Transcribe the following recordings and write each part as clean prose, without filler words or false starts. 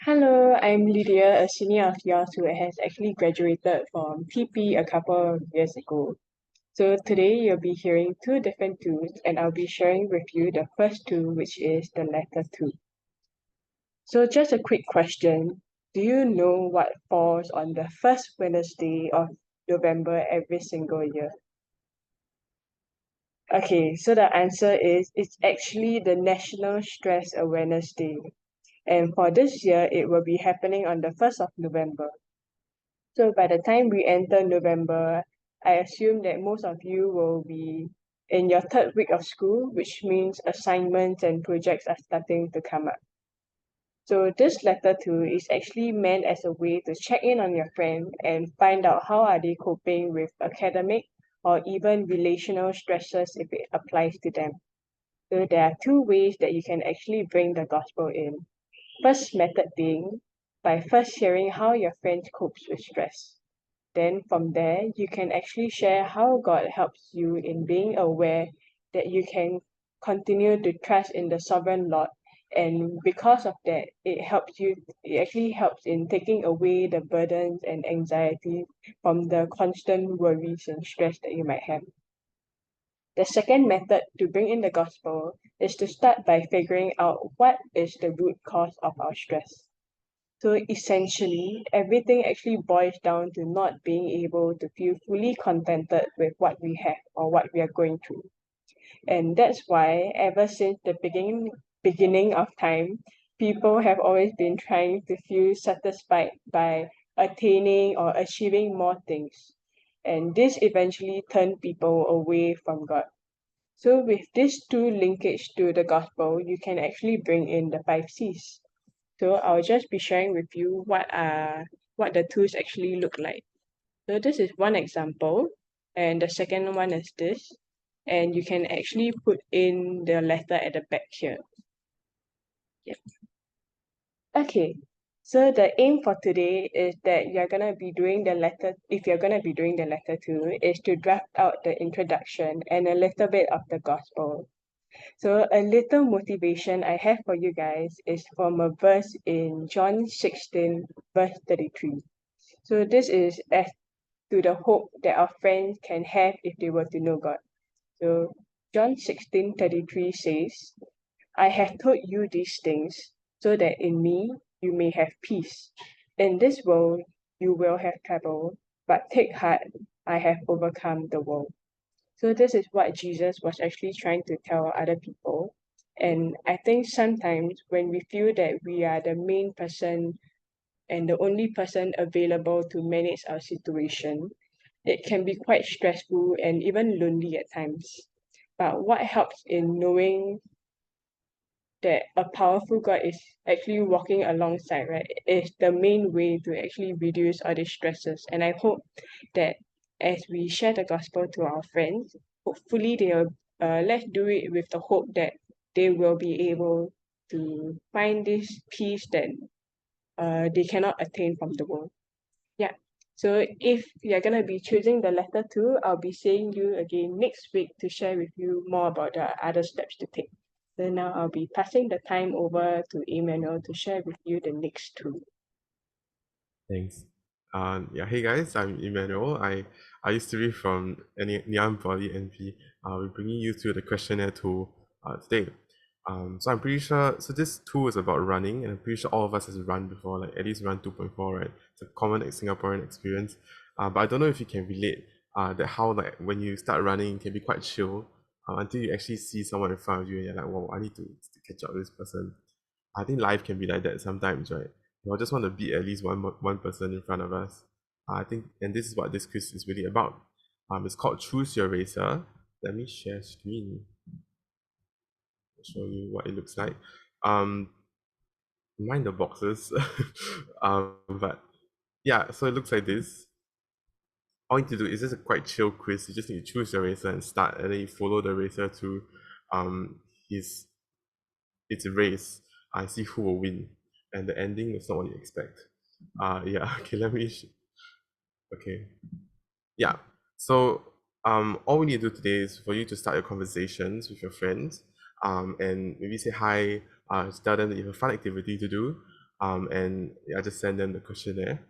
Hello, I'm Lydia, a senior of yours who has actually graduated from TP a couple of years ago. So today you'll be hearing two different twos, and I'll be sharing with you the first two, which is the letter two. So just a quick question. Do you know what falls on the first Wednesday of November every single year? Okay, so the answer is it's actually the National Stress Awareness Day. And for this year, it will be happening on the 1st of November. So by the time we enter November, I assume that most of you will be in your third week of school, which means assignments and projects are starting to come up. So this letter two is actually meant as a way to check in on your friend and find out how are they coping with academic or even relational stresses if it applies to them. So there are two ways that you can actually bring the gospel in. First method being by first sharing how your friend copes with stress. Then from there, you can actually share how God helps you in being aware that you can continue to trust in the sovereign Lord. And because of that, it actually helps in taking away the burdens and anxiety from the constant worries and stress that you might have. The second method to bring in the gospel is to start by figuring out what is the root cause of our stress. So essentially, everything actually boils down to not being able to feel fully contented with what we have or what we are going through. And that's why ever since the beginning of time, people have always been trying to feel satisfied by attaining or achieving more things. And this eventually turned people away from God. So with these two linkage to the gospel, you can actually bring in the five C's. So I'll just be sharing with you what the tools actually look like. So this is one example, and the second one is this, and you can actually put in the letter at the back here. Yeah. Okay. So the aim for today is that you're gonna be doing the letter, if you're gonna be doing the letter two, is to draft out the introduction and a little bit of the gospel. So a little motivation I have for you guys is from a verse in John 16, verse 33. So this is as to the hope that our friends can have if they were to know God. So John 16:33 says, I have told you these things so that in me you may have peace. In this world you will have trouble, but take heart, I have overcome the world. So this is what Jesus was actually trying to tell other people. And I think sometimes when we feel that we are the main person and the only person available to manage our situation, it can be quite stressful and even lonely at times. But what helps in knowing that a powerful God is actually walking alongside, right, is the main way to actually reduce all these stresses. And I hope that as we share the gospel to our friends, hopefully they'll let's do it with the hope that they will be able to find this peace that they cannot attain from the world. Yeah. So if you're gonna be choosing the letter two, I'll be seeing you again next week to share with you more about the other steps to take. So now I'll be passing the time over to Emmanuel to share with you the next two. Thanks. Yeah, hey guys, I'm Emmanuel. I used to be from Niam Poly NP. We're bringing you through the questionnaire tool today. So I'm pretty sure, so this tool is about running, and I'm pretty sure all of us has run before, like at least run 2.4, right? It's a common Singaporean experience. But I don't know if you can relate that how like when you start running, it can be quite chill until you actually see someone in front of you and you're like, wow, I need to catch up with this person. I think life can be like that sometimes, right? We just want to beat at least one person in front of us. I think, and this is what this quiz is really about. It's called Choose Your Racer. Let me share screen. I'll show you what it looks like. Um, Mind the boxes. But yeah, so it looks like this. All you need to do is just a quite chill quiz. You just need to choose your racer and start, and then you follow the racer to um his it's a race. I see who will win, and the ending is not what you expect. Yeah. Okay. Okay. Yeah. So all we need to do today is for you to start your conversations with your friends, and maybe say hi. Tell them that you have a fun activity to do, And I just send them the questionnaire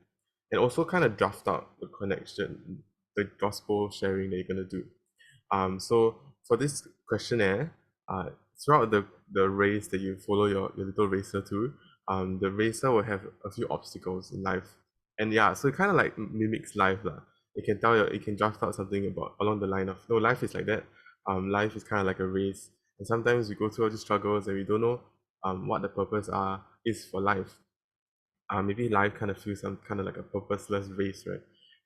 and also kind of draft out the connection, the gospel sharing that you're going to do. So for this questionnaire, throughout the race that you follow your little racer to, the racer will have a few obstacles in life. And yeah, so it kind of like mimics life lah. It can draft out something about along the line of, no, life is like that. Life is kind of like a race. And sometimes we go through all these struggles and we don't know what the purpose is for life. Maybe life kind of feels some kind of like a purposeless race, right?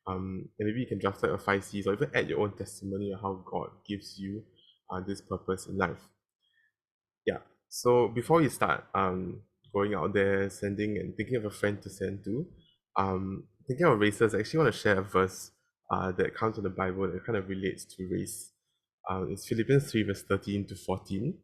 And maybe you can draft out your 5 C's or even add your own testimony of how God gives you this purpose in life. Yeah. So before you start going out there, sending and thinking of a friend to send to, thinking of races, I actually want to share a verse that comes from the Bible that kind of relates to race. It's Philippians 3, verse 13 to 14.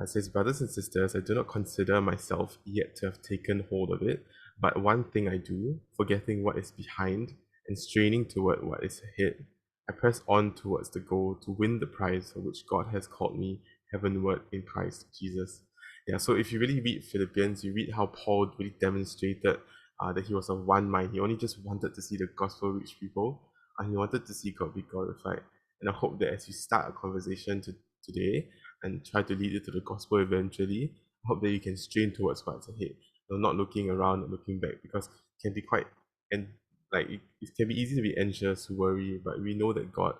It says, Brothers and sisters, I do not consider myself yet to have taken hold of it, but one thing I do, forgetting what is behind and straining toward what is ahead, I press on towards the goal to win the prize for which God has called me heavenward in Christ Jesus. Yeah, so if you really read Philippians, you read how Paul really demonstrated that he was of one mind. He only just wanted to see the gospel reach people, and he wanted to see God be glorified. And I hope that as you start a conversation today and try to lead it to the gospel eventually, I hope that you can strain towards what's ahead. Not looking around and looking back, because it can be quite, and like it can be easy to be anxious, worry, but we know that God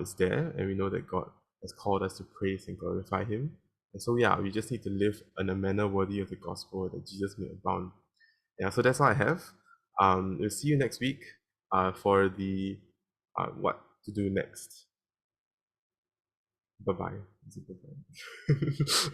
is there, and we know that God has called us to praise and glorify Him. And so, yeah, we just need to live in a manner worthy of the gospel that Jesus made abound. Yeah, so that's all I have. We'll see you next week for the what to do next. Bye bye. Bye.